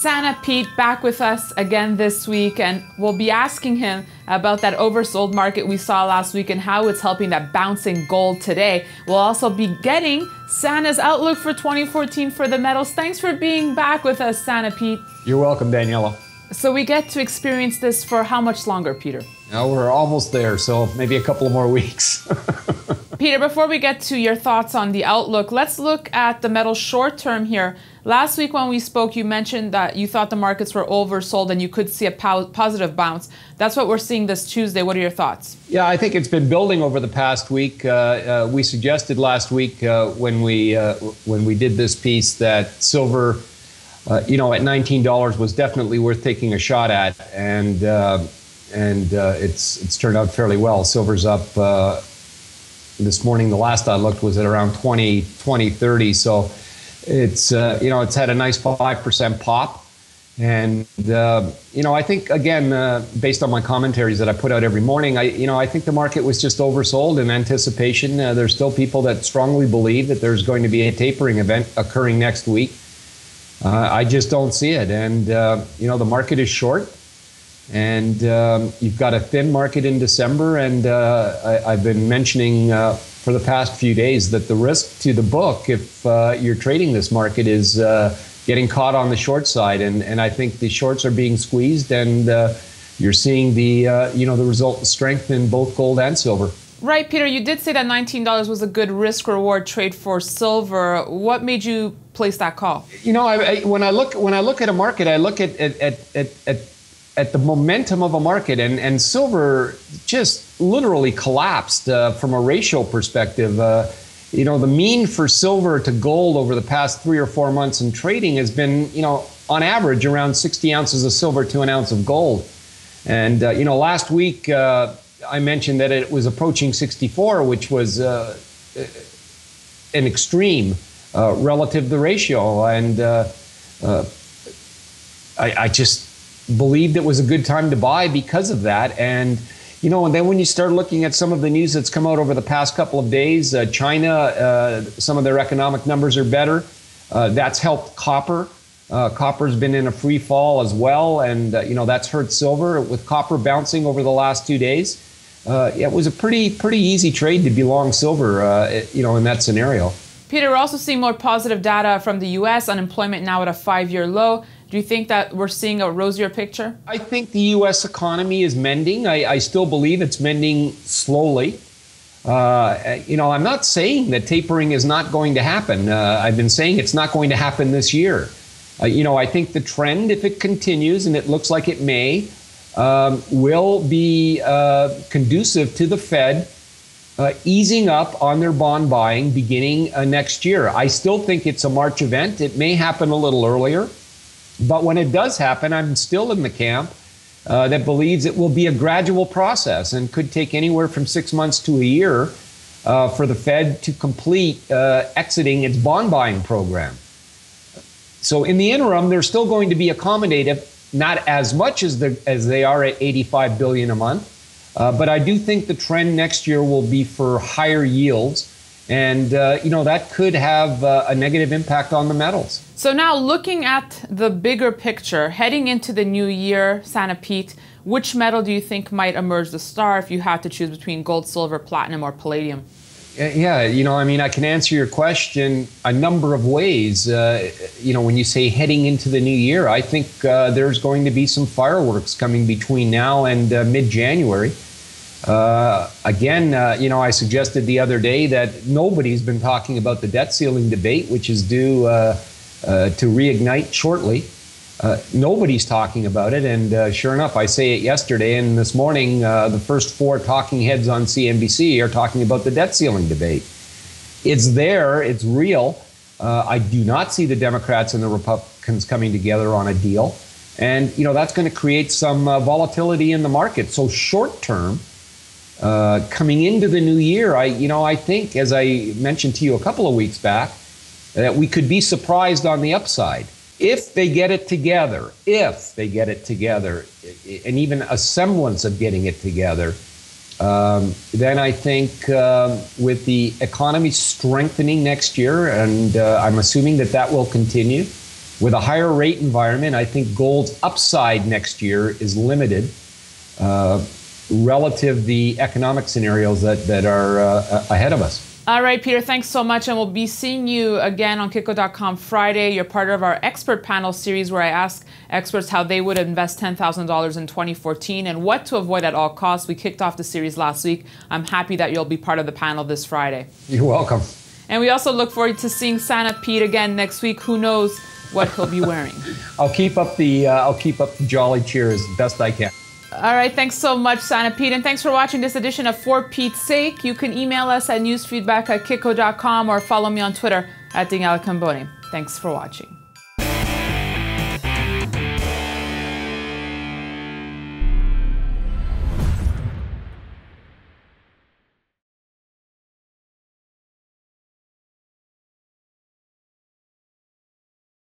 Santa Pete back with us again this week, and we'll be asking him about that oversold market we saw last week and how it's helping that bouncing gold today. We'll also be getting Santa's outlook for 2014 for the metals. Thanks for being back with us, Santa Pete. You're welcome, Daniela. So we get to experience this for how much longer, Peter? Now we're almost there, so maybe a couple of more weeks. Peter, before we get to your thoughts on the outlook, let's look at the metal short term here. Last week when we spoke, you mentioned that you thought the markets were oversold and you could see a positive bounce. That's what we're seeing this Tuesday. What are your thoughts? Yeah, I think it's been building over the past week. We suggested last week when we did this piece that silver, at $19 was definitely worth taking a shot at, and it's turned out fairly well. Silver's up this morning. The last I looked was at around 30. So it's had a nice 5% pop, and I think again based on my commentaries that I put out every morning, I think the market was just oversold in anticipation. There's still people that strongly believe that there's going to be a tapering event occurring next week. I just don't see it, and the market is short, and you've got a thin market in December, and I've been mentioning for the past few days that the risk to the book, if you're trading this market, is getting caught on the short side, and I think the shorts are being squeezed, and you're seeing the resultant strength in both gold and silver. Right, Peter, you did say that $19 was a good risk-reward trade for silver. What made you place that call? When I look at a market, I look at the momentum of a market, and silver just literally collapsed from a ratio perspective. The mean for silver to gold over the past 3 or 4 months in trading has been, on average around 60 ounces of silver to an ounce of gold. And, last week I mentioned that it was approaching 64, which was an extreme relative to the ratio. And I just believed it was a good time to buy because of that. And then when you start looking at some of the news that's come out over the past couple of days, China, some of their economic numbers are better. That's helped copper. Copper's been in a free fall as well, and that's hurt silver. With copper bouncing over the last 2 days, it was a pretty easy trade to be long silver, in that scenario. Peter, we're also seeing more positive data from the U.S. Unemployment now at a 5-year low. Do you think that we're seeing a rosier picture? I think the U.S. economy is mending. I still believe it's mending slowly. I'm not saying that tapering is not going to happen. I've been saying it's not going to happen this year. I think the trend, if it continues, and it looks like it may, will be conducive to the Fed easing up on their bond buying beginning next year. I still think it's a March event. It may happen a little earlier. But when it does happen, I'm still in the camp that believes it will be a gradual process and could take anywhere from 6 months to a year for the Fed to complete exiting its bond buying program. So in the interim, they're still going to be accommodative, not as much as they are at $85 billion a month. But I do think the trend next year will be for higher yields. And, that could have a negative impact on the metals. So now looking at the bigger picture, heading into the new year, Santa Pete, which metal do you think might emerge the star if you had to choose between gold, silver, platinum, or palladium? Yeah, I can answer your question a number of ways. When you say heading into the new year, I think there's going to be some fireworks coming between now and mid-January. I suggested the other day that nobody's been talking about the debt ceiling debate, which is due to reignite shortly. Nobody's talking about it, and sure enough, I say it yesterday, and this morning, the first 4 talking heads on CNBC are talking about the debt ceiling debate. It's there, it's real. I do not see the Democrats and the Republicans coming together on a deal, and that's going to create some volatility in the market. So short term, coming into the new year, I think, as I mentioned to you a couple of weeks back, that we could be surprised on the upside. If they get it together, and even a semblance of getting it together, then I think with the economy strengthening next year, and I'm assuming that will continue, with a higher rate environment, I think gold's upside next year is limited relative to the economic scenarios that are ahead of us. All right, Peter, thanks so much. And we'll be seeing you again on Kitco.com Friday. You're part of our expert panel series where I ask experts how they would invest $10,000 in 2014 and what to avoid at all costs. We kicked off the series last week. I'm happy that you'll be part of the panel this Friday. You're welcome. And we also look forward to seeing Santa Pete again next week. Who knows what he'll be wearing? I'll keep up the jolly cheer as best I can. All right, thanks so much, Santa Pete, and thanks for watching this edition of For Pete's Sake. You can email us at newsfeedback@kitco.com or follow me on Twitter @Daniela Camboni. Thanks for watching.